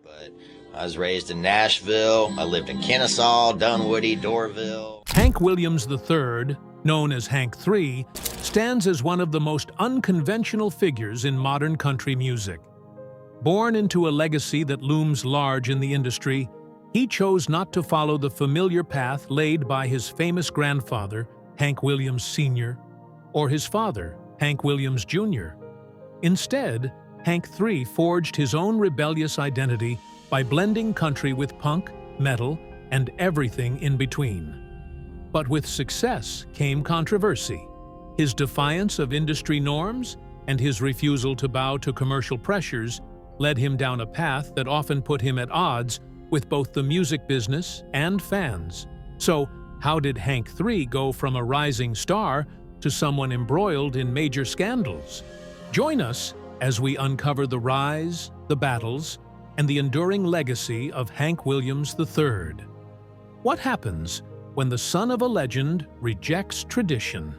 but I was raised in Nashville. I lived in Kennesaw, Dunwoody, Dorville. Hank Williams III, known as Hank III, stands as one of the most unconventional figures in modern country music. Born into a legacy that looms large in the industry, he chose not to follow the familiar path laid by his famous grandfather, Hank Williams Sr., or his father, Hank Williams Jr. Instead, Hank III forged his own rebellious identity by blending country with punk, metal, and everything in between. But with success came controversy. His defiance of industry norms and his refusal to bow to commercial pressures led him down a path that often put him at odds with both the music business and fans. So, how did Hank III go from a rising star to someone embroiled in major scandals? Join us as we uncover the rise, the battles, and the enduring legacy of Hank Williams III. What happens when the son of a legend rejects tradition?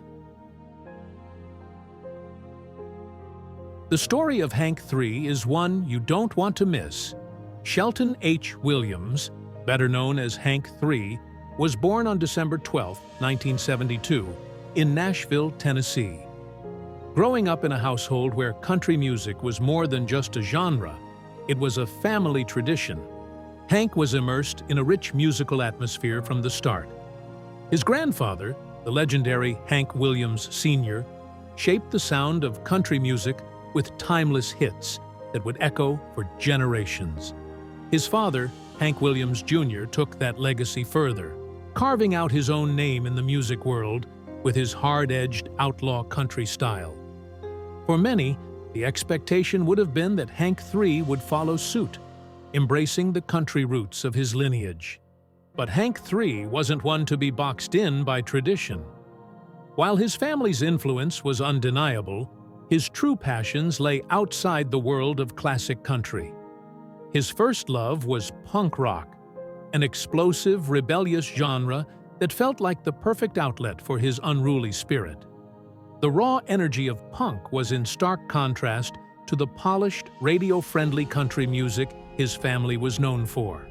The story of Hank III is one you don't want to miss. Shelton H. Williams, better known as Hank III, was born on December 12, 1972, in Nashville, Tennessee. Growing up in a household where country music was more than just a genre, it was a family tradition. Hank was immersed in a rich musical atmosphere from the start. His grandfather, the legendary Hank Williams Sr., shaped the sound of country music with timeless hits that would echo for generations. His father, Hank Williams Jr., took that legacy further, carving out his own name in the music world with his hard-edged outlaw country style. For many, the expectation would have been that Hank III would follow suit, embracing the country roots of his lineage. But Hank III wasn't one to be boxed in by tradition. While his family's influence was undeniable, his true passions lay outside the world of classic country. His first love was punk rock, an explosive, rebellious genre that felt like the perfect outlet for his unruly spirit. The raw energy of punk was in stark contrast to the polished, radio-friendly country music his family was known for.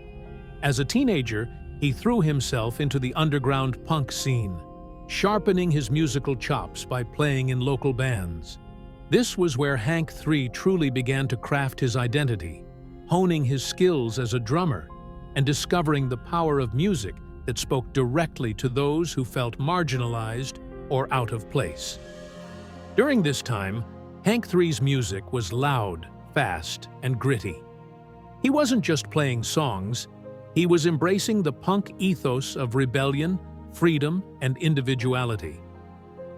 As a teenager, he threw himself into the underground punk scene, sharpening his musical chops by playing in local bands. This was where Hank III truly began to craft his identity, honing his skills as a drummer and discovering the power of music that spoke directly to those who felt marginalized or out of place. During this time, Hank III's music was loud, fast, and gritty. He wasn't just playing songs, he was embracing the punk ethos of rebellion, freedom, and individuality.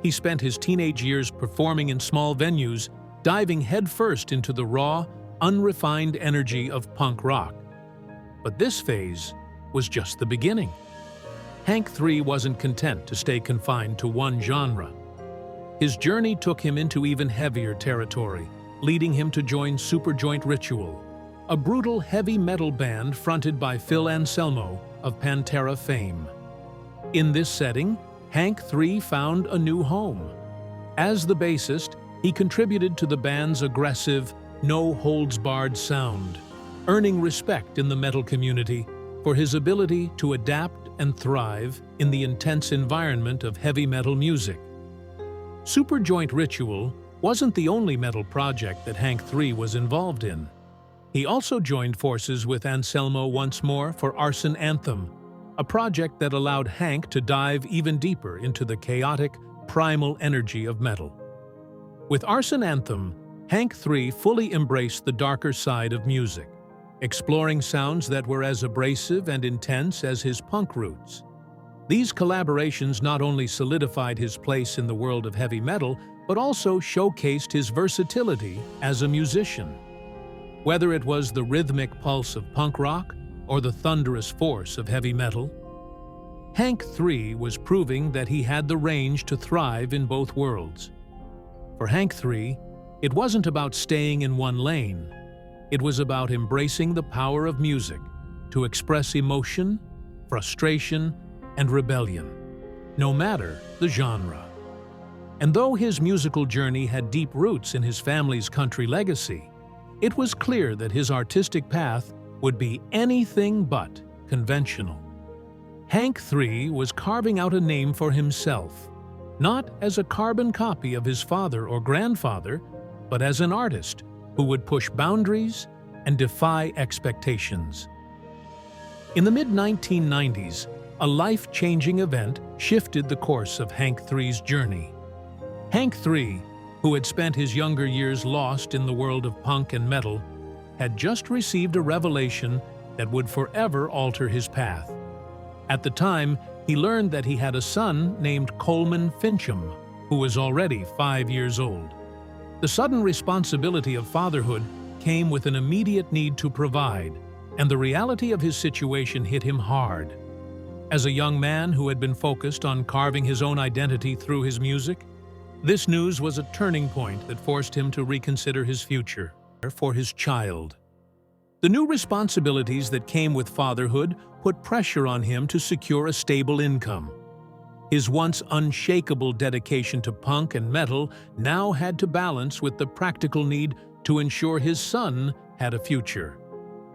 He spent his teenage years performing in small venues, diving headfirst into the raw, unrefined energy of punk rock. But this phase was just the beginning. Hank III wasn't content to stay confined to one genre. His journey took him into even heavier territory, leading him to join Superjoint Ritual, a brutal heavy metal band fronted by Phil Anselmo of Pantera fame. In this setting, Hank III found a new home. As the bassist, he contributed to the band's aggressive, no-holds-barred sound, earning respect in the metal community for his ability to adapt and thrive in the intense environment of heavy metal music. Superjoint Ritual wasn't the only metal project that Hank III was involved in. He also joined forces with Anselmo once more for Arson Anthem, a project that allowed Hank to dive even deeper into the chaotic, primal energy of metal. With Arson Anthem, Hank III fully embraced the darker side of music, exploring sounds that were as abrasive and intense as his punk roots. These collaborations not only solidified his place in the world of heavy metal, but also showcased his versatility as a musician. Whether it was the rhythmic pulse of punk rock or the thunderous force of heavy metal, Hank III was proving that he had the range to thrive in both worlds. For Hank III, it wasn't about staying in one lane. It was about embracing the power of music to express emotion, frustration, and rebellion, no matter the genre. And though his musical journey had deep roots in his family's country legacy, it was clear that his artistic path would be anything but conventional. Hank III was carving out a name for himself, not as a carbon copy of his father or grandfather, but as an artist who would push boundaries and defy expectations. In the mid-1990s, a life-changing event shifted the course of Hank III's journey. Hank III, who had spent his younger years lost in the world of punk and metal, had just received a revelation that would forever alter his path. At the time, he learned that he had a son named Coleman Fincham, who was already 5 years old. The sudden responsibility of fatherhood came with an immediate need to provide, and the reality of his situation hit him hard. As a young man who had been focused on carving his own identity through his music, this news was a turning point that forced him to reconsider his future for his child. The new responsibilities that came with fatherhood put pressure on him to secure a stable income. His once unshakable dedication to punk and metal now had to balance with the practical need to ensure his son had a future.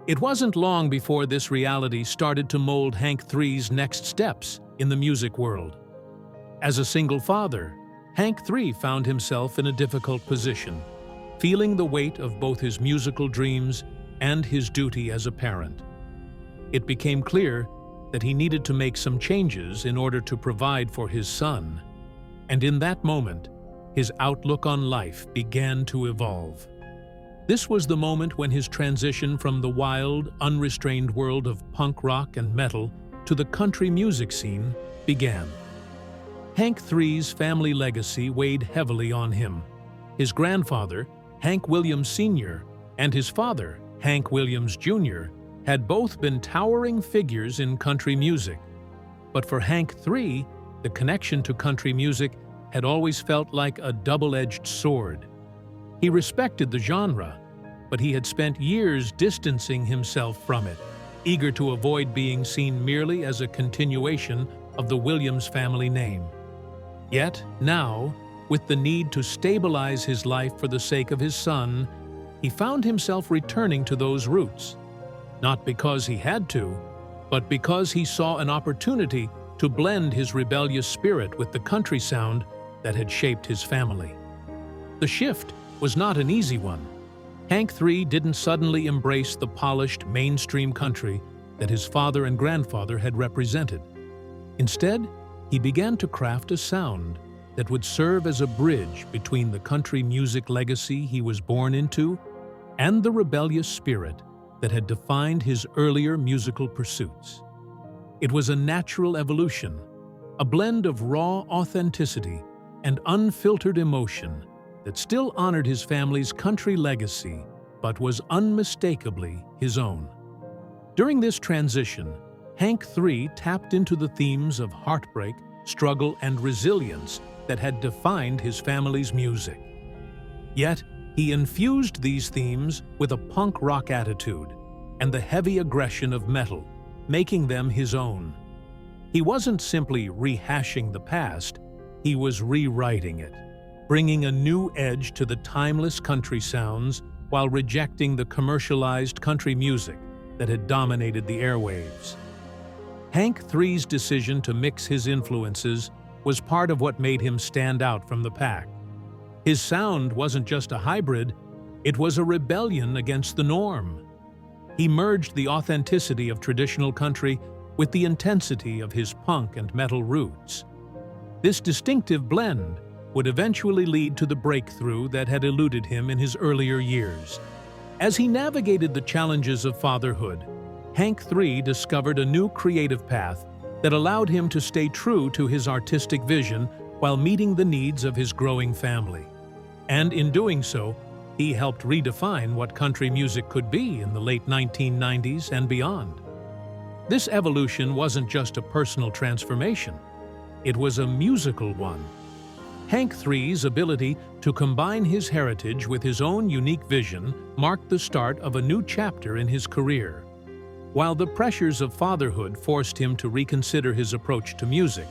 It wasn't long before this reality started to mold Hank III's next steps in the music world. As a single father, Hank III found himself in a difficult position, feeling the weight of both his musical dreams and his duty as a parent. It became clear that he needed to make some changes in order to provide for his son, and in that moment, his outlook on life began to evolve. This was the moment when his transition from the wild, unrestrained world of punk rock and metal to the country music scene began. Hank III's family legacy weighed heavily on him. His grandfather, Hank Williams Sr., and his father, Hank Williams Jr., had both been towering figures in country music. But for Hank III, the connection to country music had always felt like a double-edged sword. He respected the genre, but he had spent years distancing himself from it, eager to avoid being seen merely as a continuation of the Williams family name. Yet now, with the need to stabilize his life for the sake of his son, he found himself returning to those roots, not because he had to, but because he saw an opportunity to blend his rebellious spirit with the country sound that had shaped his family. The shift was not an easy one. Hank III didn't suddenly embrace the polished, mainstream country that his father and grandfather had represented. Instead, he began to craft a sound that would serve as a bridge between the country music legacy he was born into and the rebellious spirit that had defined his earlier musical pursuits. It was a natural evolution, a blend of raw authenticity and unfiltered emotion that still honored his family's country legacy, but was unmistakably his own. During this transition, Hank III tapped into the themes of heartbreak, struggle, and resilience that had defined his family's music. Yet, he infused these themes with a punk rock attitude and the heavy aggression of metal, making them his own. He wasn't simply rehashing the past, he was rewriting it, bringing a new edge to the timeless country sounds while rejecting the commercialized country music that had dominated the airwaves. Hank III's decision to mix his influences was part of what made him stand out from the pack. His sound wasn't just a hybrid, it was a rebellion against the norm. He merged the authenticity of traditional country with the intensity of his punk and metal roots. This distinctive blend would eventually lead to the breakthrough that had eluded him in his earlier years. As he navigated the challenges of fatherhood, Hank III discovered a new creative path that allowed him to stay true to his artistic vision while meeting the needs of his growing family. And in doing so, he helped redefine what country music could be in the late 1990s and beyond. This evolution wasn't just a personal transformation, it was a musical one. Hank III's ability to combine his heritage with his own unique vision marked the start of a new chapter in his career. While the pressures of fatherhood forced him to reconsider his approach to music,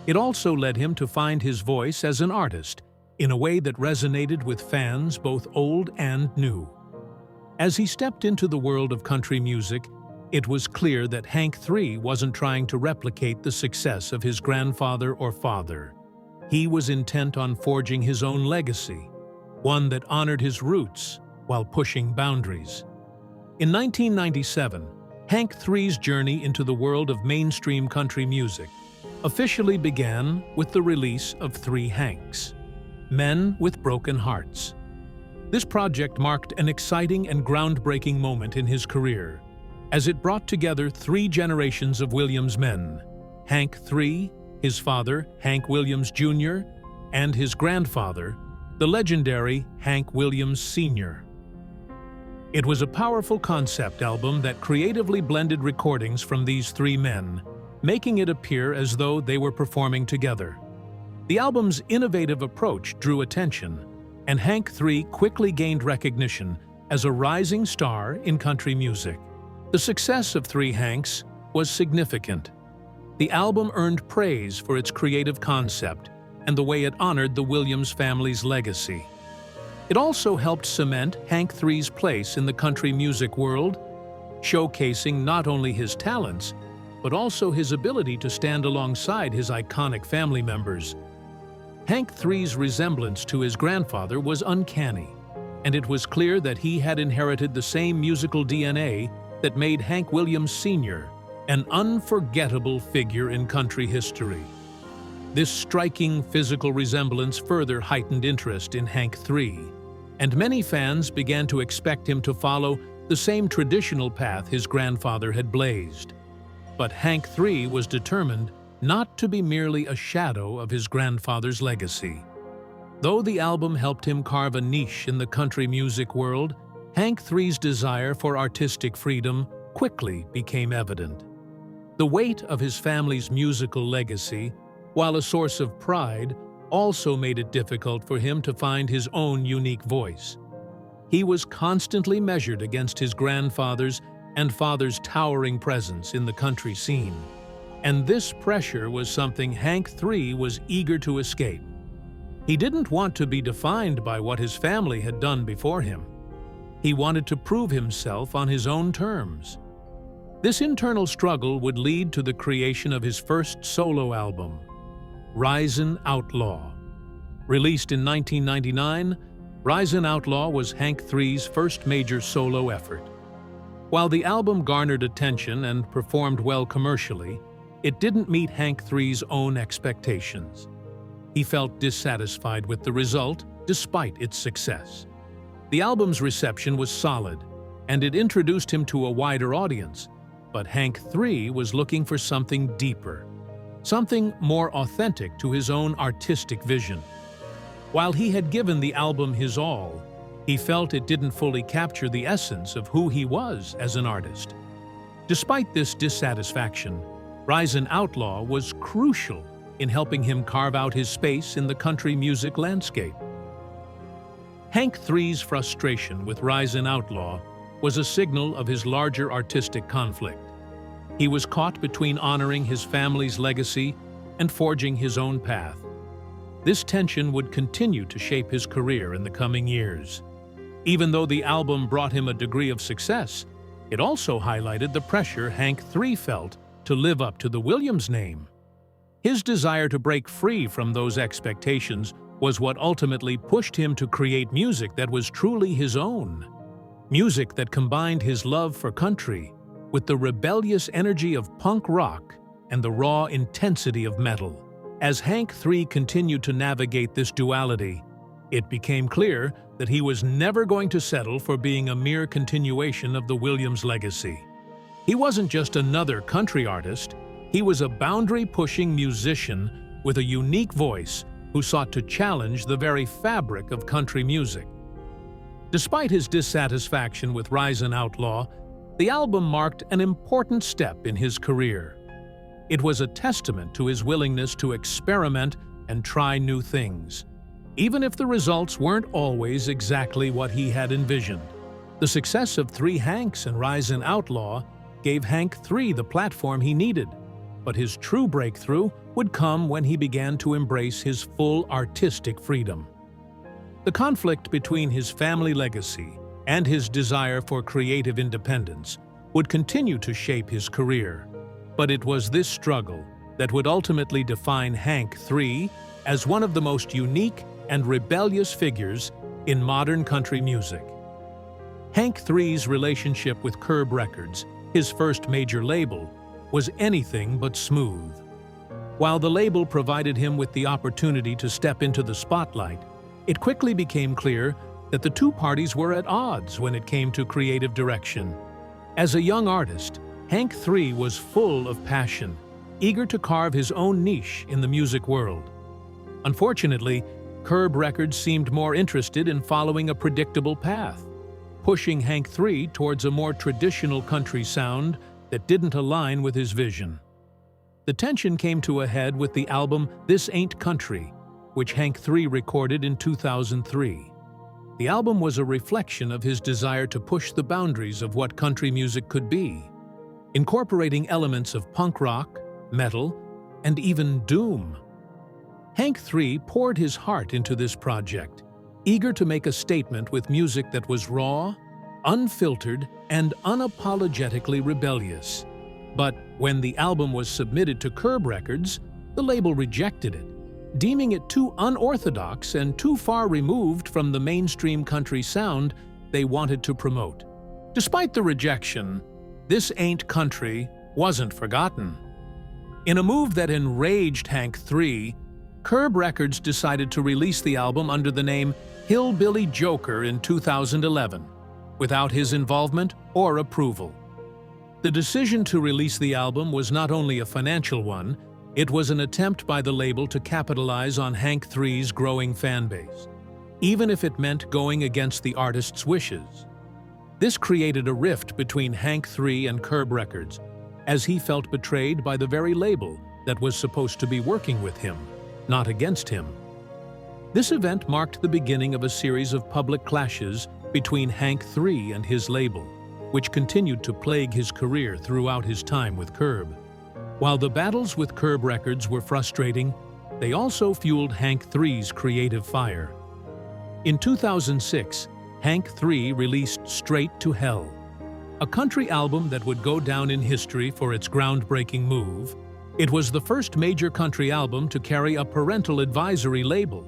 it also led him to find his voice as an artist in a way that resonated with fans both old and new. As he stepped into the world of country music, it was clear that Hank III wasn't trying to replicate the success of his grandfather or father. He was intent on forging his own legacy, one that honored his roots while pushing boundaries. In 1997, Hank III's journey into the world of mainstream country music officially began with the release of 3 Hanks, Men with Broken Hearts. This project marked an exciting and groundbreaking moment in his career, as it brought together 3 generations of Williams men: Hank III, his father, Hank Williams Jr., and his grandfather, the legendary Hank Williams Sr. It was a powerful concept album that creatively blended recordings from these 3 men, making it appear as though they were performing together. The album's innovative approach drew attention, and Hank III quickly gained recognition as a rising star in country music. The success of 3 Hanks was significant. The album earned praise for its creative concept and the way it honored the Williams family's legacy. It also helped cement Hank III's place in the country music world, showcasing not only his talents, but also his ability to stand alongside his iconic family members. Hank III's resemblance to his grandfather was uncanny, and it was clear that he had inherited the same musical DNA that made Hank Williams Sr. an unforgettable figure in country history. This striking physical resemblance further heightened interest in Hank III, and many fans began to expect him to follow the same traditional path his grandfather had blazed. But Hank III was determined not to be merely a shadow of his grandfather's legacy. Though the album helped him carve a niche in the country music world, Hank III's desire for artistic freedom quickly became evident. The weight of his family's musical legacy, while a source of pride, also made it difficult for him to find his own unique voice. He was constantly measured against his grandfather's and father's towering presence in the country scene, and this pressure was something Hank III was eager to escape. He didn't want to be defined by what his family had done before him. He wanted to prove himself on his own terms. This internal struggle would lead to the creation of his first solo album, Risin' Outlaw. Released in 1999, Risin' Outlaw was Hank III's first major solo effort. While the album garnered attention and performed well commercially, it didn't meet Hank III's own expectations. He felt dissatisfied with the result, despite its success. The album's reception was solid, and it introduced him to a wider audience, but Hank III was looking for something deeper, something more authentic to his own artistic vision. While he had given the album his all, he felt it didn't fully capture the essence of who he was as an artist. Despite this dissatisfaction, Risin' Outlaw was crucial in helping him carve out his space in the country music landscape. Hank III's frustration with Risin' Outlaw was a signal of his larger artistic conflict. He was caught between honoring his family's legacy and forging his own path. This tension would continue to shape his career in the coming years. Even though the album brought him a degree of success, it also highlighted the pressure Hank III felt to live up to the Williams name. His desire to break free from those expectations was what ultimately pushed him to create music that was truly his own. Music that combined his love for country with the rebellious energy of punk rock and the raw intensity of metal. As Hank III continued to navigate this duality, it became clear that he was never going to settle for being a mere continuation of the Williams legacy. He wasn't just another country artist, he was a boundary-pushing musician with a unique voice who sought to challenge the very fabric of country music. Despite his dissatisfaction with Risin' Outlaw, the album marked an important step in his career. It was a testament to his willingness to experiment and try new things, even if the results weren't always exactly what he had envisioned. The success of 3 Hanks and Risin' Outlaw gave Hank III the platform he needed, but his true breakthrough would come when he began to embrace his full artistic freedom. The conflict between his family legacy and his desire for creative independence would continue to shape his career. But it was this struggle that would ultimately define Hank III as one of the most unique and rebellious figures in modern country music. Hank III's relationship with Curb Records, his first major label, was anything but smooth. While the label provided him with the opportunity to step into the spotlight, it quickly became clear that the two parties were at odds when it came to creative direction. As a young artist, Hank III was full of passion, eager to carve his own niche in the music world. Unfortunately, Curb Records seemed more interested in following a predictable path, pushing Hank III towards a more traditional country sound that didn't align with his vision. The tension came to a head with the album This Ain't Country, which Hank III recorded in 2003. The album was a reflection of his desire to push the boundaries of what country music could be, incorporating elements of punk rock, metal, and even doom. Hank III poured his heart into this project, eager to make a statement with music that was raw, unfiltered, and unapologetically rebellious. But when the album was submitted to Curb Records, the label rejected it, deeming it too unorthodox and too far removed from the mainstream country sound they wanted to promote. Despite the rejection, This Ain't Country wasn't forgotten. In a move that enraged Hank III, Curb Records decided to release the album under the name Hillbilly Joker in 2011, without his involvement or approval. The decision to release the album was not only a financial one, it was an attempt by the label to capitalize on Hank III's growing fan base, even if it meant going against the artist's wishes. This created a rift between Hank III and Curb Records, as he felt betrayed by the very label that was supposed to be working with him, not against him. This event marked the beginning of a series of public clashes between Hank III and his label, which continued to plague his career throughout his time with Curb. While the battles with Curb Records were frustrating, they also fueled Hank III's creative fire. In 2006, Hank III released Straight to Hell, a country album that would go down in history for its groundbreaking move. It was the first major country album to carry a parental advisory label.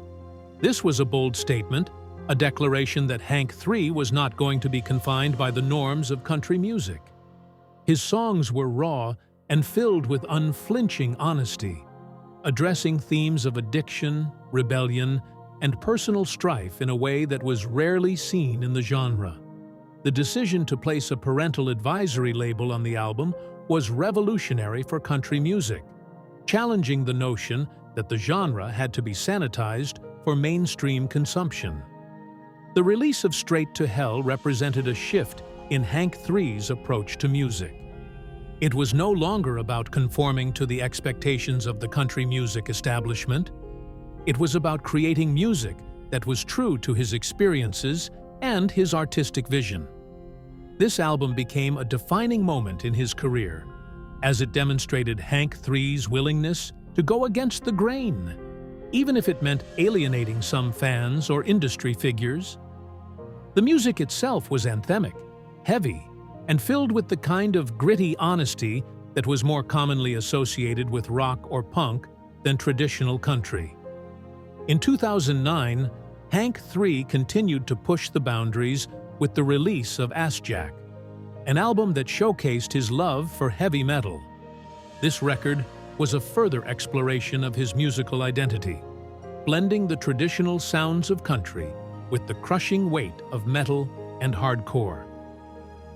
This was a bold statement, a declaration that Hank III was not going to be confined by the norms of country music. His songs were raw and filled with unflinching honesty, addressing themes of addiction, rebellion, and personal strife in a way that was rarely seen in the genre. The decision to place a parental advisory label on the album was revolutionary for country music, challenging the notion that the genre had to be sanitized for mainstream consumption. The release of Straight to Hell represented a shift in Hank III's approach to music. It was no longer about conforming to the expectations of the country music establishment. It was about creating music that was true to his experiences and his artistic vision. This album became a defining moment in his career, as it demonstrated Hank III's willingness to go against the grain, even if it meant alienating some fans or industry figures. The music itself was anthemic, heavy, and filled with the kind of gritty honesty that was more commonly associated with rock or punk than traditional country. In 2009, Hank III continued to push the boundaries with the release of Ass Jack, an album that showcased his love for heavy metal. This record was a further exploration of his musical identity, blending the traditional sounds of country with the crushing weight of metal and hardcore.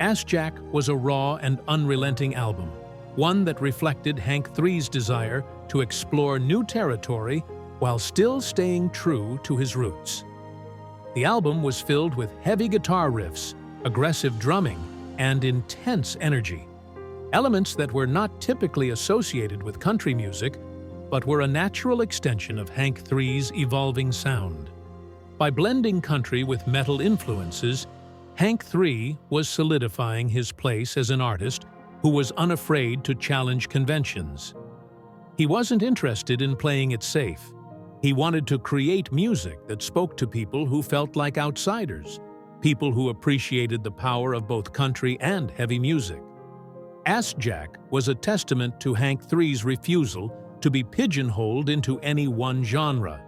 Ass Jack was a raw and unrelenting album, one that reflected Hank III's desire to explore new territory while still staying true to his roots. The album was filled with heavy guitar riffs, aggressive drumming, and intense energy, elements that were not typically associated with country music, but were a natural extension of Hank III's evolving sound. By blending country with metal influences, Hank III was solidifying his place as an artist who was unafraid to challenge conventions. He wasn't interested in playing it safe. He wanted to create music that spoke to people who felt like outsiders, people who appreciated the power of both country and heavy music. Ass Jack was a testament to Hank III's refusal to be pigeonholed into any one genre.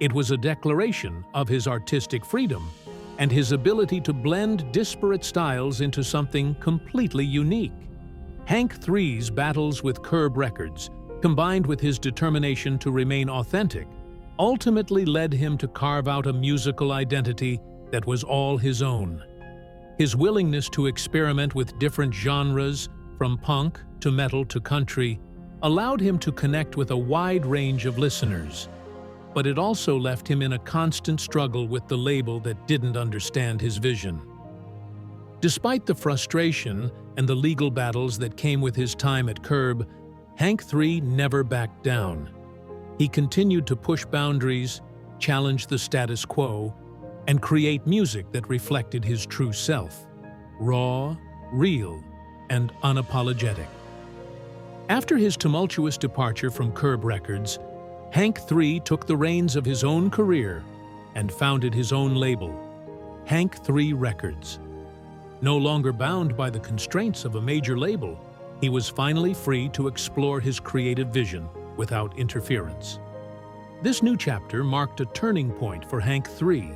It was a declaration of his artistic freedom and his ability to blend disparate styles into something completely unique. Hank III's battles with Curb Records, combined with his determination to remain authentic, ultimately led him to carve out a musical identity that was all his own. His willingness to experiment with different genres, from punk to metal to country, allowed him to connect with a wide range of listeners. But it also left him in a constant struggle with the label that didn't understand his vision. Despite the frustration and the legal battles that came with his time at Curb, Hank III never backed down. He continued to push boundaries, challenge the status quo, and create music that reflected his true self, raw, real, and unapologetic. After his tumultuous departure from Curb Records, Hank III took the reins of his own career and founded his own label, Hank III Records. No longer bound by the constraints of a major label, he was finally free to explore his creative vision without interference. This new chapter marked a turning point for Hank III,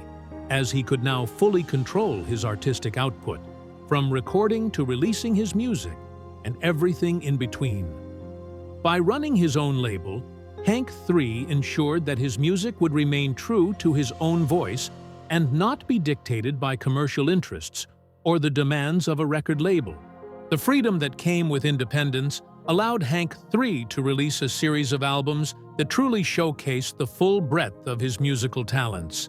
as he could now fully control his artistic output, from recording to releasing his music and everything in between. By running his own label, Hank III ensured that his music would remain true to his own voice and not be dictated by commercial interests or the demands of a record label. The freedom that came with independence allowed Hank III to release a series of albums that truly showcased the full breadth of his musical talents.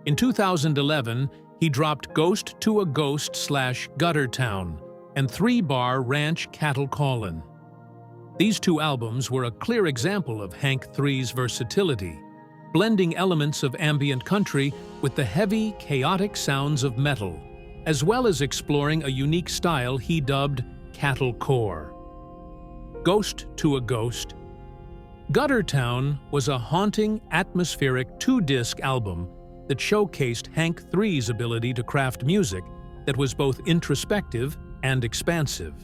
In 2011, he dropped Ghost to a Ghost / Gutter Town and 3-bar Ranch Cattle Callin'. These two albums were a clear example of Hank III's versatility, blending elements of ambient country with the heavy, chaotic sounds of metal, as well as exploring a unique style he dubbed Cattle Core. Ghost to a Ghost. Gutter Town was a haunting, atmospheric 2-disc album that showcased Hank III's ability to craft music that was both introspective and expansive.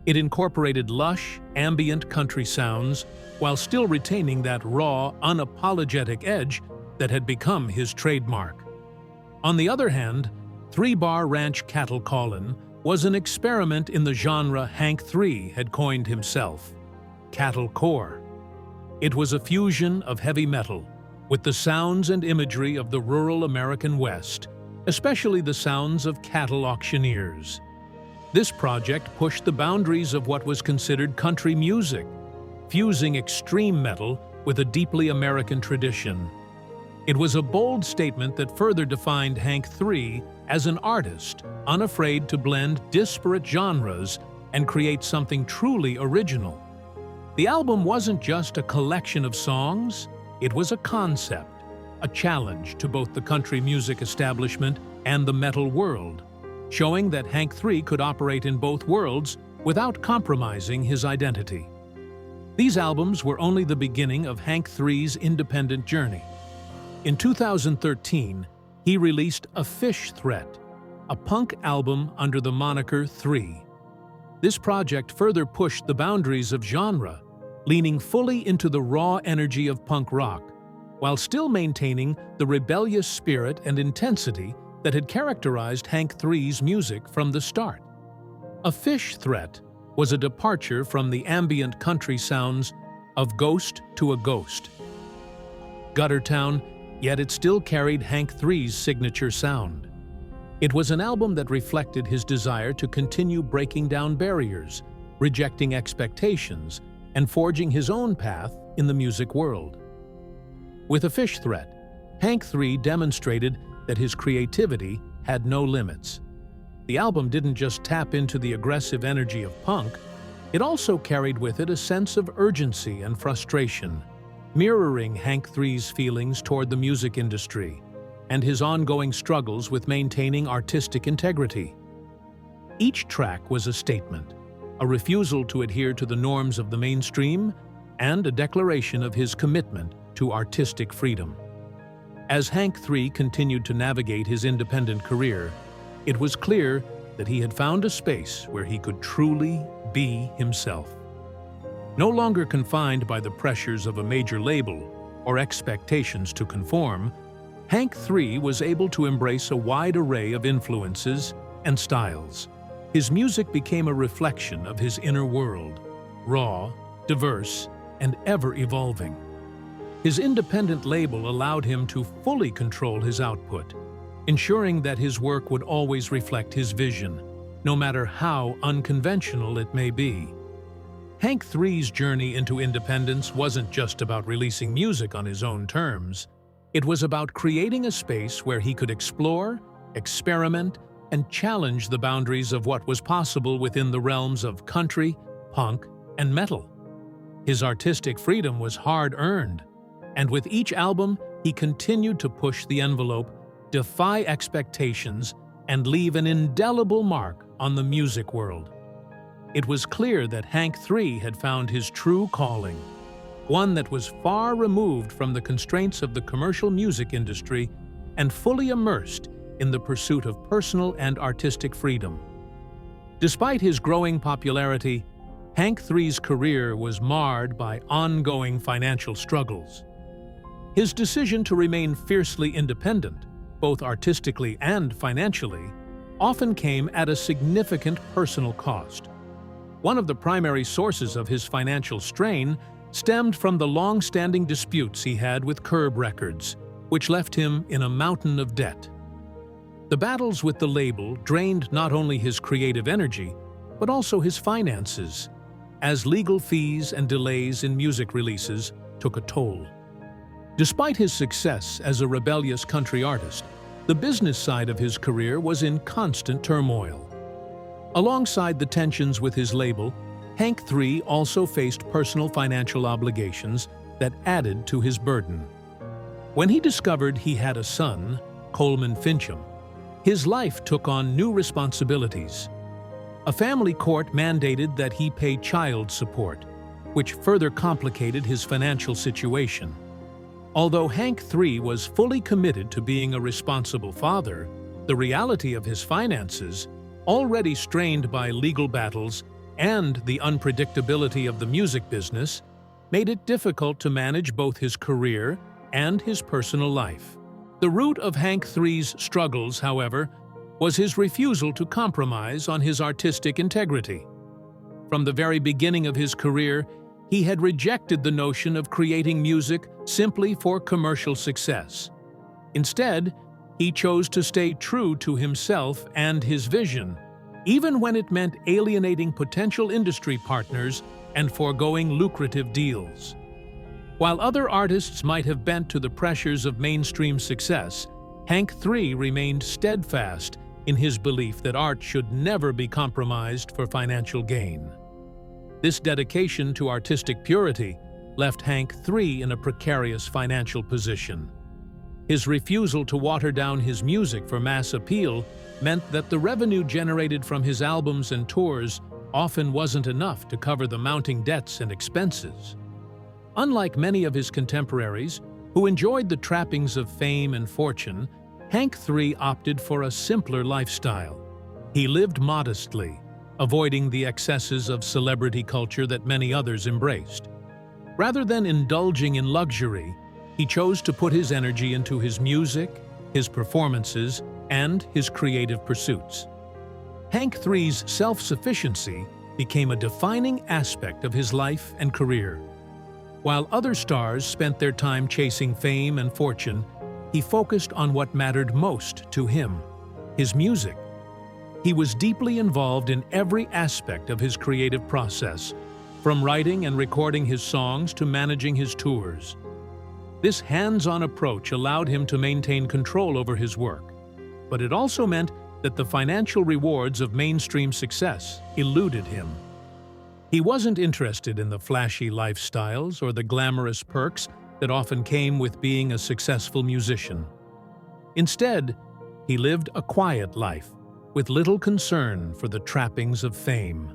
It incorporated lush, ambient country sounds while still retaining that raw, unapologetic edge that had become his trademark. On the other hand, 3-bar Ranch Cattle Callin' was an experiment in the genre Hank III had coined himself, Cattle Core. It was a fusion of heavy metal with the sounds and imagery of the rural American West, especially the sounds of cattle auctioneers. This project pushed the boundaries of what was considered country music, fusing extreme metal with a deeply American tradition. It was a bold statement that further defined Hank III as an artist, unafraid to blend disparate genres and create something truly original. The album wasn't just a collection of songs, it was a concept, a challenge to both the country music establishment and the metal world, showing that Hank III could operate in both worlds without compromising his identity. These albums were only the beginning of Hank III's independent journey. In 2013, he released A Fish Threat, a punk album under the moniker 3. This project further pushed the boundaries of genre, leaning fully into the raw energy of punk rock, while still maintaining the rebellious spirit and intensity that had characterized Hank III's music from the start. A Fish Threat was a departure from the ambient country sounds of Ghost to a Ghost. Gutter Town, yet it still carried Hank III's signature sound. It was an album that reflected his desire to continue breaking down barriers, rejecting expectations, and forging his own path in the music world. With A Fish Threat, Hank III demonstrated that his creativity had no limits. The album didn't just tap into the aggressive energy of punk, it also carried with it a sense of urgency and frustration, mirroring Hank III's feelings toward the music industry and his ongoing struggles with maintaining artistic integrity. Each track was a statement, a refusal to adhere to the norms of the mainstream, and a declaration of his commitment to artistic freedom. As Hank III continued to navigate his independent career, it was clear that he had found a space where he could truly be himself. No longer confined by the pressures of a major label or expectations to conform, Hank III was able to embrace a wide array of influences and styles. His music became a reflection of his inner world, raw, diverse, and ever-evolving. His independent label allowed him to fully control his output, ensuring that his work would always reflect his vision, no matter how unconventional it may be. Hank III's journey into independence wasn't just about releasing music on his own terms. It was about creating a space where he could explore, experiment, and challenge the boundaries of what was possible within the realms of country, punk, and metal. His artistic freedom was hard-earned, and with each album, he continued to push the envelope, defy expectations, and leave an indelible mark on the music world. It was clear that Hank III had found his true calling, one that was far removed from the constraints of the commercial music industry and fully immersed in the pursuit of personal and artistic freedom. Despite his growing popularity, Hank III's career was marred by ongoing financial struggles. His decision to remain fiercely independent, both artistically and financially, often came at a significant personal cost. One of the primary sources of his financial strain stemmed from the long-standing disputes he had with Curb Records, which left him in a mountain of debt. The battles with the label drained not only his creative energy, but also his finances, as legal fees and delays in music releases took a toll. Despite his success as a rebellious country artist, the business side of his career was in constant turmoil. Alongside the tensions with his label, Hank III also faced personal financial obligations that added to his burden. When he discovered he had a son, Coleman Fincham, his life took on new responsibilities. A family court mandated that he pay child support, which further complicated his financial situation. Although Hank III was fully committed to being a responsible father, the reality of his finances, already strained by legal battles and the unpredictability of the music business, made it difficult to manage both his career and his personal life. The root of Hank III's struggles, however, was his refusal to compromise on his artistic integrity. From the very beginning of his career, he had rejected the notion of creating music simply for commercial success. Instead, he chose to stay true to himself and his vision, even when it meant alienating potential industry partners and foregoing lucrative deals. While other artists might have bent to the pressures of mainstream success, Hank III remained steadfast in his belief that art should never be compromised for financial gain. This dedication to artistic purity left Hank III in a precarious financial position. His refusal to water down his music for mass appeal meant that the revenue generated from his albums and tours often wasn't enough to cover the mounting debts and expenses. Unlike many of his contemporaries, who enjoyed the trappings of fame and fortune, Hank III opted for a simpler lifestyle. He lived modestly, avoiding the excesses of celebrity culture that many others embraced. Rather than indulging in luxury, he chose to put his energy into his music, his performances, and his creative pursuits. Hank III's self-sufficiency became a defining aspect of his life and career. While other stars spent their time chasing fame and fortune, he focused on what mattered most to him: his music. He was deeply involved in every aspect of his creative process, from writing and recording his songs to managing his tours. This hands-on approach allowed him to maintain control over his work, but it also meant that the financial rewards of mainstream success eluded him. He wasn't interested in the flashy lifestyles or the glamorous perks that often came with being a successful musician. Instead, he lived a quiet life, with little concern for the trappings of fame.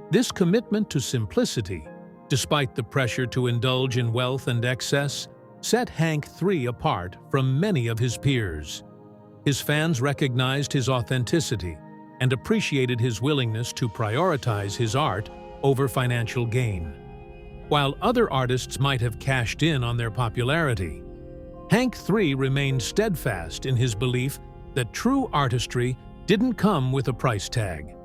This commitment to simplicity, despite the pressure to indulge in wealth and excess, set Hank III apart from many of his peers. His fans recognized his authenticity and appreciated his willingness to prioritize his art over financial gain. While other artists might have cashed in on their popularity, Hank III remained steadfast in his belief that true artistry didn't come with a price tag.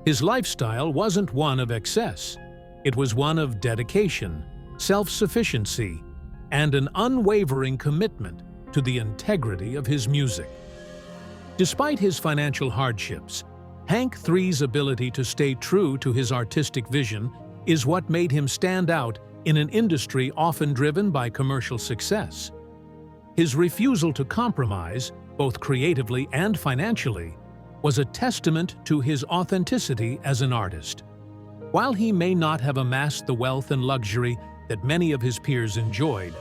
His lifestyle wasn't one of excess. It was one of dedication, self-sufficiency, and an unwavering commitment to the integrity of his music. Despite his financial hardships, Hank III's ability to stay true to his artistic vision is what made him stand out in an industry often driven by commercial success. His refusal to compromise, both creatively and financially, was a testament to his authenticity as an artist. While he may not have amassed the wealth and luxury that many of his peers enjoyed,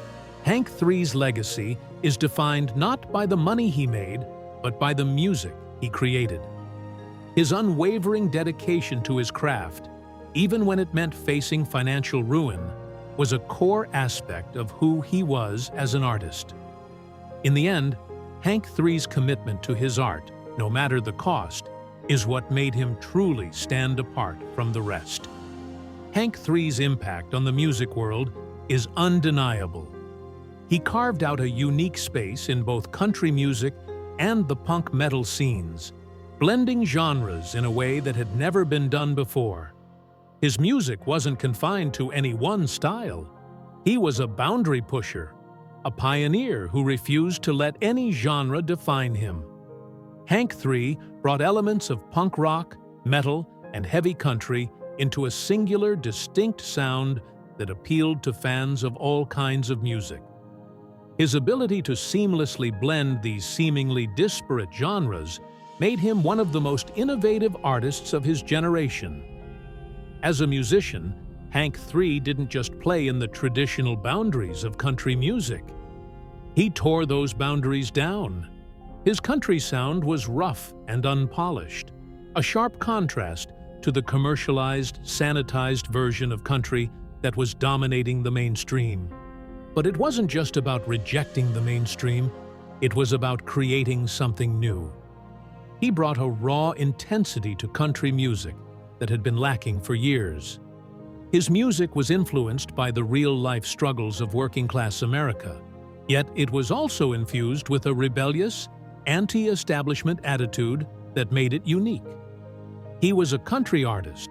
Hank III's legacy is defined not by the money he made, but by the music he created. His unwavering dedication to his craft, even when it meant facing financial ruin, was a core aspect of who he was as an artist. In the end, Hank III's commitment to his art, no matter the cost, is what made him truly stand apart from the rest. Hank III's impact on the music world is undeniable. He carved out a unique space in both country music and the punk metal scenes, blending genres in a way that had never been done before. His music wasn't confined to any one style. He was a boundary pusher, a pioneer who refused to let any genre define him. Hank III brought elements of punk rock, metal, and heavy country into a singular, distinct sound that appealed to fans of all kinds of music. His ability to seamlessly blend these seemingly disparate genres made him one of the most innovative artists of his generation. As a musician, Hank III didn't just play in the traditional boundaries of country music. He tore those boundaries down. His country sound was rough and unpolished, a sharp contrast to the commercialized, sanitized version of country that was dominating the mainstream. But it wasn't just about rejecting the mainstream, it was about creating something new. He brought a raw intensity to country music that had been lacking for years. His music was influenced by the real-life struggles of working-class America, yet it was also infused with a rebellious, anti-establishment attitude that made it unique. He was a country artist,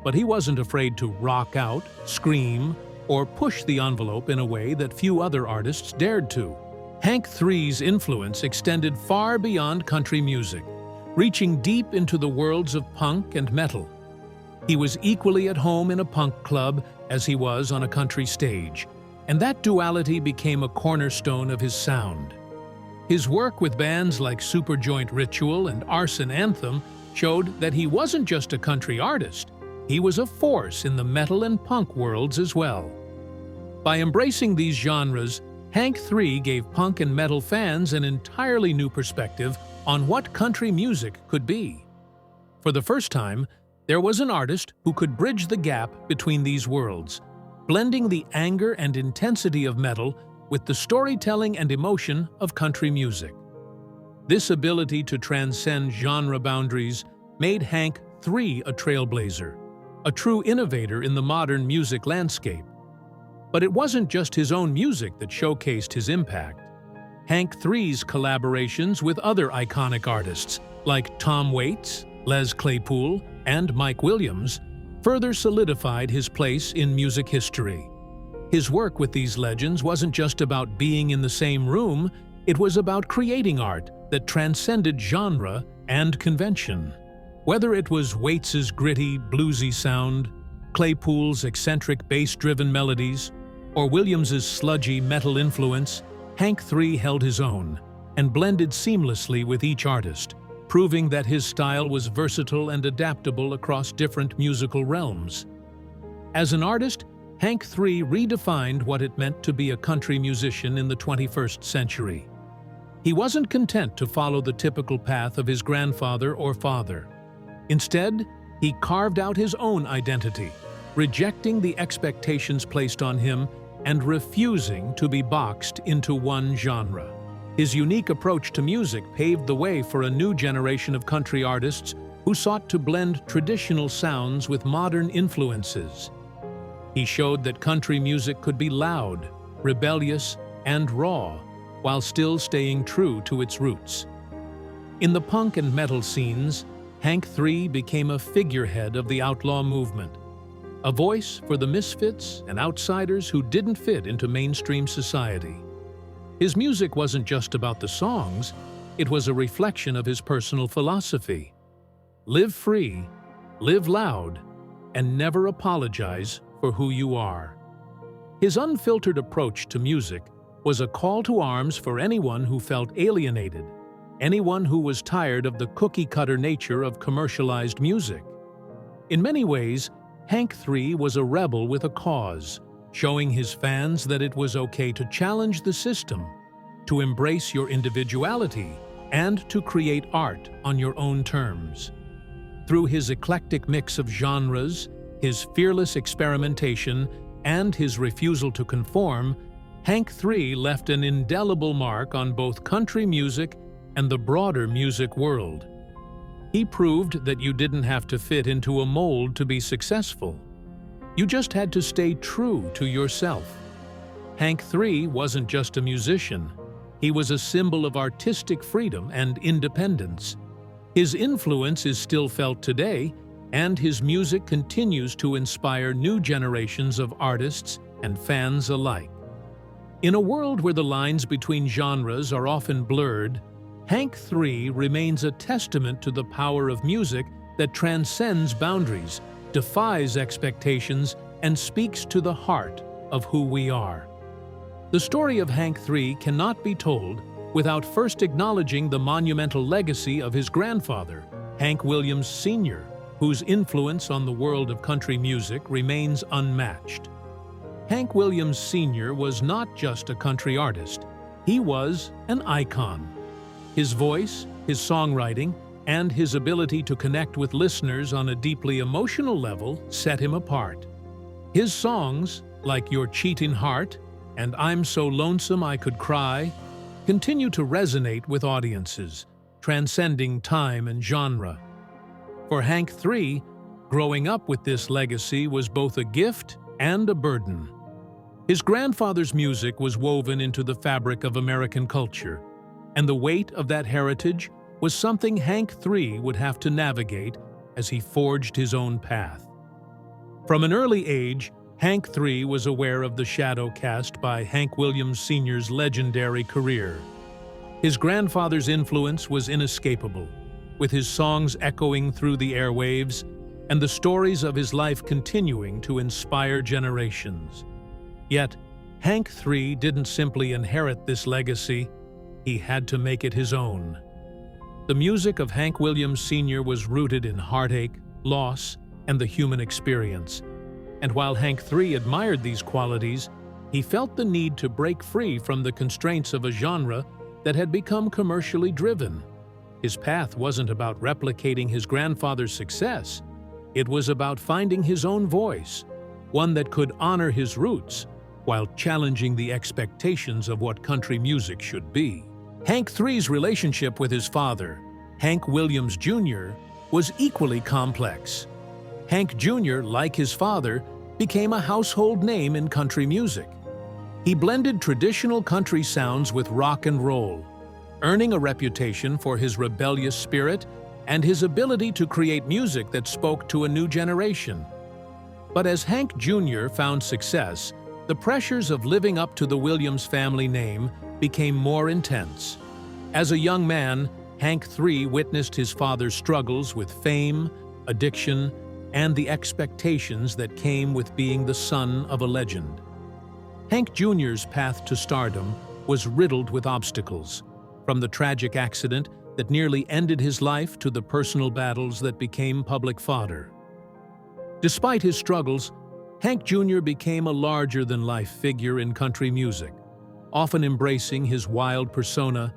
but he wasn't afraid to rock out, scream, or push the envelope in a way that few other artists dared to. Hank III's influence extended far beyond country music, reaching deep into the worlds of punk and metal. He was equally at home in a punk club as he was on a country stage, and that duality became a cornerstone of his sound. His work with bands like Superjoint Ritual and Arson Anthem showed that he wasn't just a country artist, he was a force in the metal and punk worlds as well. By embracing these genres, Hank III gave punk and metal fans an entirely new perspective on what country music could be. For the first time, there was an artist who could bridge the gap between these worlds, blending the anger and intensity of metal with the storytelling and emotion of country music. This ability to transcend genre boundaries made Hank III a trailblazer, a true innovator in the modern music landscape. But it wasn't just his own music that showcased his impact. Hank III's collaborations with other iconic artists like Tom Waits, Les Claypool, and Mike Williams further solidified his place in music history. His work with these legends wasn't just about being in the same room, it was about creating art that transcended genre and convention. Whether it was Waits's gritty, bluesy sound, Claypool's eccentric bass-driven melodies, or Williams's sludgy metal influence, Hank III held his own and blended seamlessly with each artist, proving that his style was versatile and adaptable across different musical realms. As an artist, Hank III redefined what it meant to be a country musician in the 21st century. He wasn't content to follow the typical path of his grandfather or father. Instead, he carved out his own identity, rejecting the expectations placed on him and refusing to be boxed into one genre. His unique approach to music paved the way for a new generation of country artists who sought to blend traditional sounds with modern influences. He showed that country music could be loud, rebellious, and raw, while still staying true to its roots. In the punk and metal scenes, Hank III became a figurehead of the outlaw movement, a voice for the misfits and outsiders who didn't fit into mainstream society. His music wasn't just about the songs, it was a reflection of his personal philosophy. Live free, live loud, and never apologize for who you are. His unfiltered approach to music was a call to arms for anyone who felt alienated, anyone who was tired of the cookie-cutter nature of commercialized music. In many ways, Hank III was a rebel with a cause, showing his fans that it was okay to challenge the system, to embrace your individuality, and to create art on your own terms. Through his eclectic mix of genres, his fearless experimentation, and his refusal to conform, Hank III left an indelible mark on both country music and the broader music world. He proved that you didn't have to fit into a mold to be successful. You just had to stay true to yourself. Hank III wasn't just a musician. He was a symbol of artistic freedom and independence. His influence is still felt today, and his music continues to inspire new generations of artists and fans alike. In a world where the lines between genres are often blurred, Hank III remains a testament to the power of music that transcends boundaries, defies expectations, and speaks to the heart of who we are. The story of Hank III cannot be told without first acknowledging the monumental legacy of his grandfather, Hank Williams Sr., whose influence on the world of country music remains unmatched. Hank Williams Sr. was not just a country artist, he was an icon. His voice, his songwriting, and his ability to connect with listeners on a deeply emotional level set him apart. His songs, like Your Cheating Heart and I'm So Lonesome I Could Cry, continue to resonate with audiences, transcending time and genre. For Hank III, growing up with this legacy was both a gift and a burden. His grandfather's music was woven into the fabric of American culture, and the weight of that heritage was something Hank III would have to navigate as he forged his own path. From an early age, Hank III was aware of the shadow cast by Hank Williams Sr.'s legendary career. His grandfather's influence was inescapable, with his songs echoing through the airwaves and the stories of his life continuing to inspire generations. Yet, Hank III didn't simply inherit this legacy, he had to make it his own. The music of Hank Williams Sr. was rooted in heartache, loss, and the human experience. And while Hank III admired these qualities, he felt the need to break free from the constraints of a genre that had become commercially driven. His path wasn't about replicating his grandfather's success. It was about finding his own voice, one that could honor his roots while challenging the expectations of what country music should be. Hank III's relationship with his father, Hank Williams Jr., was equally complex. Hank Jr., like his father, became a household name in country music. He blended traditional country sounds with rock and roll, earning a reputation for his rebellious spirit and his ability to create music that spoke to a new generation. But as Hank Jr. found success, the pressures of living up to the Williams family name became more intense. As a young man, Hank III witnessed his father's struggles with fame, addiction, and the expectations that came with being the son of a legend. Hank Jr.'s path to stardom was riddled with obstacles, from the tragic accident that nearly ended his life to the personal battles that became public fodder. Despite his struggles, Hank Jr. became a larger-than-life figure in country music, often embracing his wild persona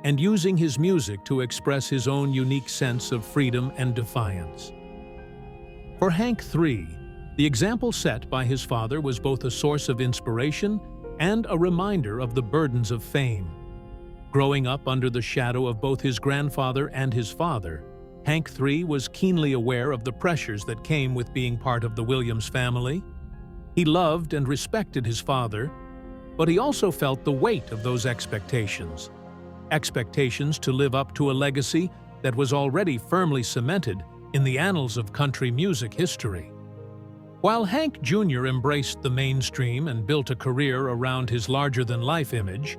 and using his music to express his own unique sense of freedom and defiance. For Hank III, The example set by his father was both a source of inspiration and a reminder of the burdens of fame. Growing up under the shadow of both his grandfather and his father, Hank III was keenly aware of the pressures that came with being part of the Williams family. He loved and respected his father, but he also felt the weight of those expectations. Expectations to live up to a legacy that was already firmly cemented in the annals of country music history. While Hank Jr. embraced the mainstream and built a career around his larger-than-life image,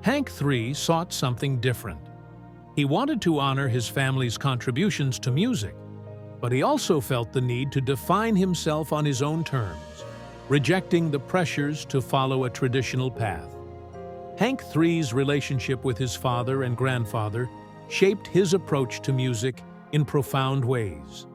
Hank III sought something different. He wanted to honor his family's contributions to music, but he also felt the need to define himself on his own terms, rejecting the pressures to follow a traditional path. Hank III's relationship with his father and grandfather shaped his approach to music in profound ways.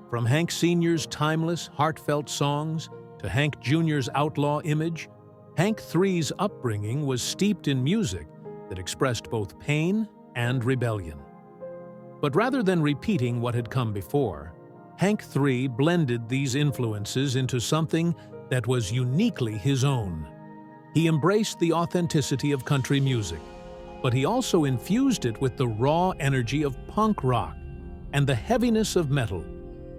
From Hank Sr.'s timeless, heartfelt songs to Hank Jr.'s outlaw image, Hank III's upbringing was steeped in music that expressed both pain and rebellion. But rather than repeating what had come before, Hank III blended these influences into something that was uniquely his own. He embraced the authenticity of country music, but he also infused it with the raw energy of punk rock and the heaviness of metal,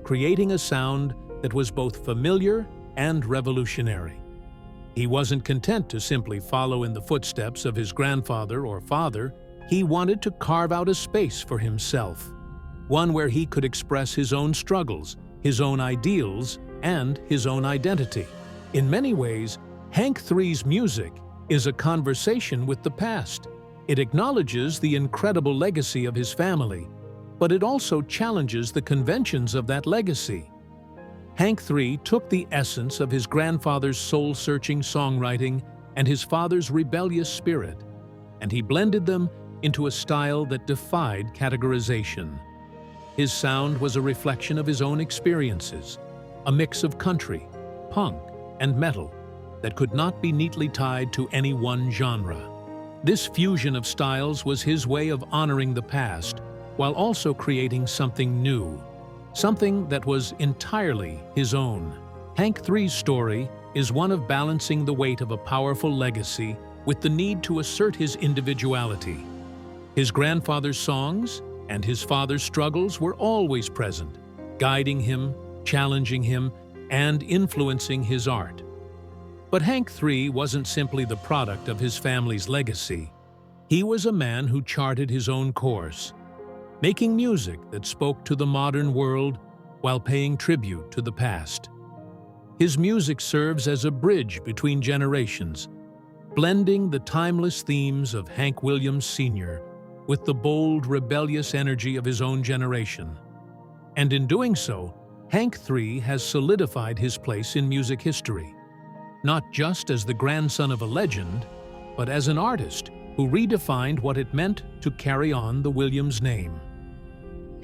creating a sound that was both familiar and revolutionary. He wasn't content to simply follow in the footsteps of his grandfather or father. He wanted to carve out a space for himself, one where he could express his own struggles, his own ideals, and his own identity. In many ways, Hank III's music is a conversation with the past. It acknowledges the incredible legacy of his family, but it also challenges the conventions of that legacy. Hank III took the essence of his grandfather's soul-searching songwriting and his father's rebellious spirit, and he blended them into a style that defied categorization. His sound was a reflection of his own experiences, a mix of country, punk, and metal that could not be neatly tied to any one genre. This fusion of styles was his way of honoring the past while also creating something new, something that was entirely his own. Hank III's story is one of balancing the weight of a powerful legacy with the need to assert his individuality. His grandfather's songs and his father's struggles were always present, guiding him, challenging him, and influencing his art. But Hank III wasn't simply the product of his family's legacy. He was a man who charted his own course, making music that spoke to the modern world while paying tribute to the past. His music serves as a bridge between generations, blending the timeless themes of Hank Williams Sr. with the bold, rebellious energy of his own generation. And in doing so, Hank III has solidified his place in music history, not just as the grandson of a legend, but as an artist who redefined what it meant to carry on the Williams name.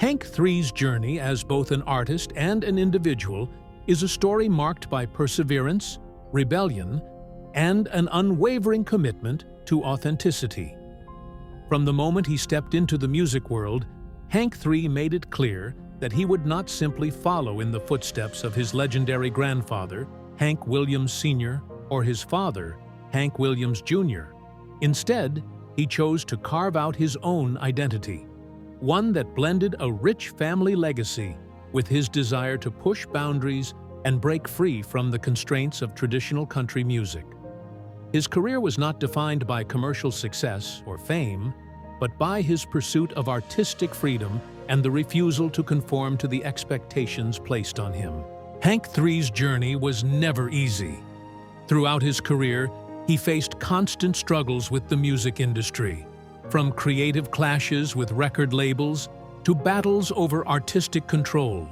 Hank III's journey as both an artist and an individual is a story marked by perseverance, rebellion, and an unwavering commitment to authenticity. From the moment he stepped into the music world, Hank III made it clear that he would not simply follow in the footsteps of his legendary grandfather, Hank Williams Sr., or his father, Hank Williams Jr. Instead, he chose to carve out his own identity, one that blended a rich family legacy with his desire to push boundaries and break free from the constraints of traditional country music. His career was not defined by commercial success or fame, but by his pursuit of artistic freedom and the refusal to conform to the expectations placed on him. Hank III's journey was never easy. Throughout his career, he faced constant struggles with the music industry, from creative clashes with record labels to battles over artistic control.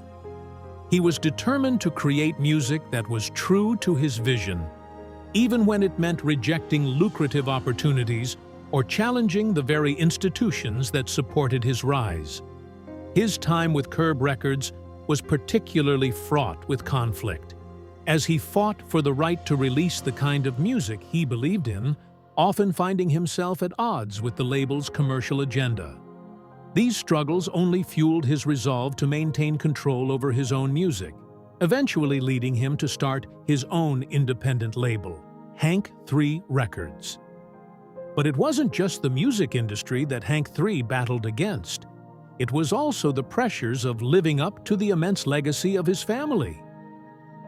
He was determined to create music that was true to his vision, even when it meant rejecting lucrative opportunities or challenging the very institutions that supported his rise. His time with Curb Records was particularly fraught with conflict, as he fought for the right to release the kind of music he believed in, often finding himself at odds with the label's commercial agenda. These struggles only fueled his resolve to maintain control over his own music, eventually leading him to start his own independent label, Hank 3 Records. But it wasn't just the music industry that Hank 3 battled against. It was also the pressures of living up to the immense legacy of his family.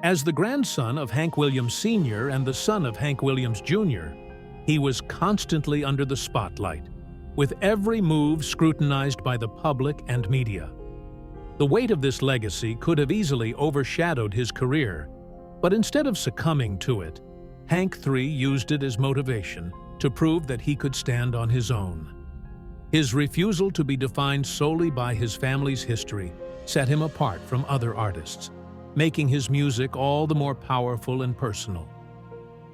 As the grandson of Hank Williams Sr. and the son of Hank Williams Jr., he was constantly under the spotlight, with every move scrutinized by the public and media. The weight of this legacy could have easily overshadowed his career, but instead of succumbing to it, Hank 3 used it as motivation to prove that he could stand on his own. His refusal to be defined solely by his family's history set him apart from other artists, making his music all the more powerful and personal.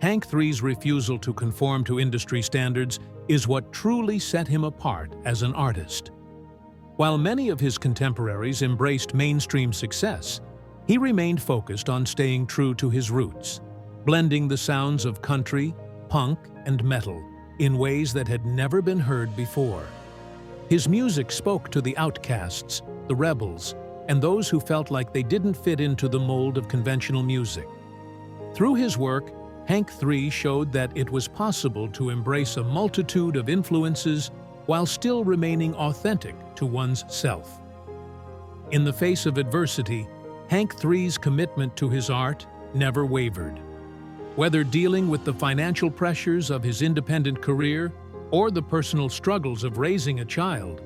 Hank 3's refusal to conform to industry standards is what truly set him apart as an artist. While many of his contemporaries embraced mainstream success, he remained focused on staying true to his roots, blending the sounds of country, punk, and metal in ways that had never been heard before. His music spoke to the outcasts, the rebels, and those who felt like they didn't fit into the mold of conventional music. Through his work, Hank 3 showed that it was possible to embrace a multitude of influences while still remaining authentic to one's self. In the face of adversity, Hank 3's commitment to his art never wavered. Whether dealing with the financial pressures of his independent career or the personal struggles of raising a child,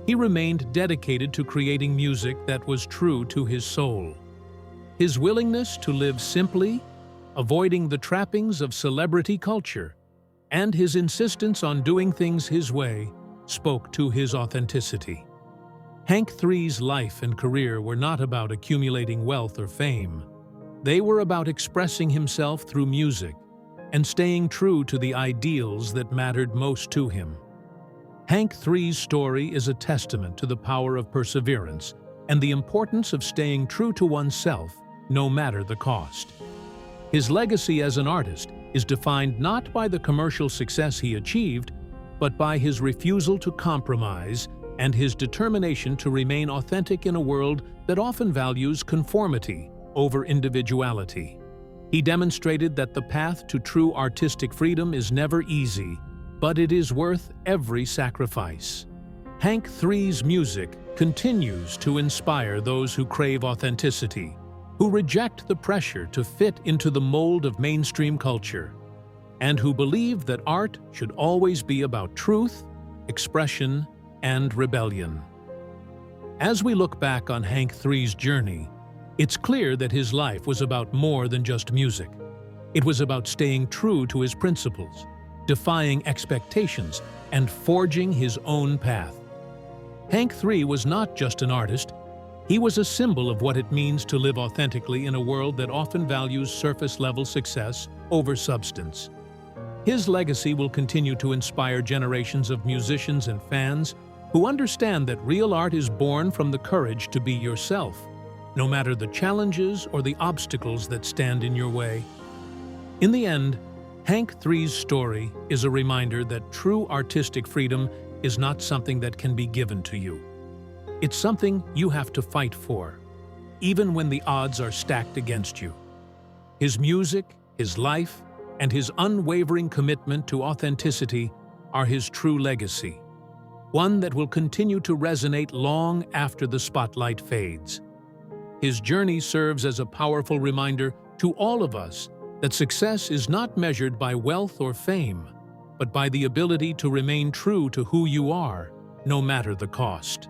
he remained dedicated to creating music that was true to his soul. His willingness to live simply, avoiding the trappings of celebrity culture, and his insistence on doing things his way spoke to his authenticity. Hank 3's life and career were not about accumulating wealth or fame. They were about expressing himself through music and staying true to the ideals that mattered most to him. Hank 3's story is a testament to the power of perseverance and the importance of staying true to oneself, no matter the cost. His legacy as an artist is defined not by the commercial success he achieved, but by his refusal to compromise and his determination to remain authentic in a world that often values conformity over individuality. He demonstrated that the path to true artistic freedom is never easy, but it is worth every sacrifice. Hank 3's music continues to inspire those who crave authenticity, who reject the pressure to fit into the mold of mainstream culture, and who believe that art should always be about truth, expression, and rebellion. As we look back on Hank 3's journey, it's clear that his life was about more than just music. It was about staying true to his principles, defying expectations, and forging his own path. Hank 3 was not just an artist, he was a symbol of what it means to live authentically in a world that often values surface-level success over substance. His legacy will continue to inspire generations of musicians and fans who understand that real art is born from the courage to be yourself, no matter the challenges or the obstacles that stand in your way. In the end, Hank 3's story is a reminder that true artistic freedom is not something that can be given to you. It's something you have to fight for, even when the odds are stacked against you. His music, his life, and his unwavering commitment to authenticity are his true legacy, one that will continue to resonate long after the spotlight fades. His journey serves as a powerful reminder to all of us that success is not measured by wealth or fame, but by the ability to remain true to who you are, no matter the cost.